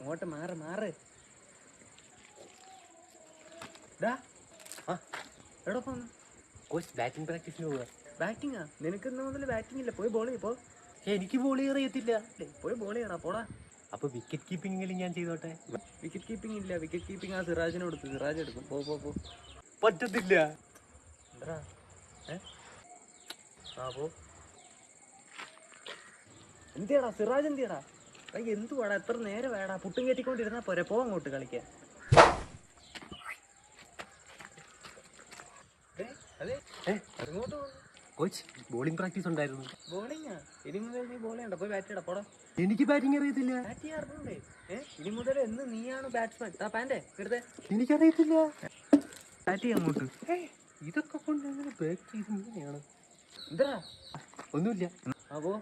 അങ്ങോട്ട് മാറ് മാറ്. എവിടെ പോന്നു? കോച്ച് ബാറ്റിംഗ് പ്രാക്ടീസിന് പോവുക. ബാറ്റിങ്ങാ? നിനക്ക് ഇന്ന് മുതൽ ബാറ്റിംഗ് ഇല്ല. പോയി ബോൾ ചെയ്യപ്പോ. എനിക്ക് ബോൾ ചെയ്യാൻ അറിയത്തില്ല. പോയി ബോൾ ചെയ്യടാ പോടാ. അപ്പൊ വിക്കറ്റ് കീപ്പിംഗിൽ ഞാൻ ചെയ്തോട്ടെ. വിക്കറ്റ് കീപ്പിംഗ് ഇല്ല. വിക്കറ്റ് കീപ്പിംഗ് ആ സിറാജിന് കൊടുത്തു. സിറാജ് എടുക്കും. പോ. പറ്റത്തില്ല. എന്താ പോ. എന്തിയാടാ സിറാജ് എന്തിയാടാ? എന്തുവാടാ എത്ര നേരം വേടാ? പുട്ടും കയറ്റിക്കൊണ്ടിരുന്നാ പോരെ. പോ അങ്ങോട്ട് കളിക്കാൻ. കോച്ച് ബോളിംഗ് പ്രാക്ടീസ് ഉണ്ടായിരുന്നു. ബോളിംഗാ? ഇനി മുതൽ നീ ബോൾ ചെയ്യണ്ട. പോയി ബാറ്റ് ചെയ്യടാ പോടാ. എനിക്ക് ബാറ്റിംഗ് അറിയത്തില്ല. ബാറ്റ് ചെയ്യാറുണ്ടേ. ഇനി മുതൽ എന്ന് നീയാണ് ബാറ്റ്സ്മാൻ. പാൻഡേ എടുത്തേ. എനിക്കറിയത്തില്ല. ബാറ്റ് ചെയ്യാൻ അങ്ങോട്ട്. ഇതൊക്കെ കൊണ്ട് അങ്ങനെ പ്രാക്ടീസ് ഇങ്ങനെയാണ്. എന്താ? ഒന്നുമില്ല. പോ.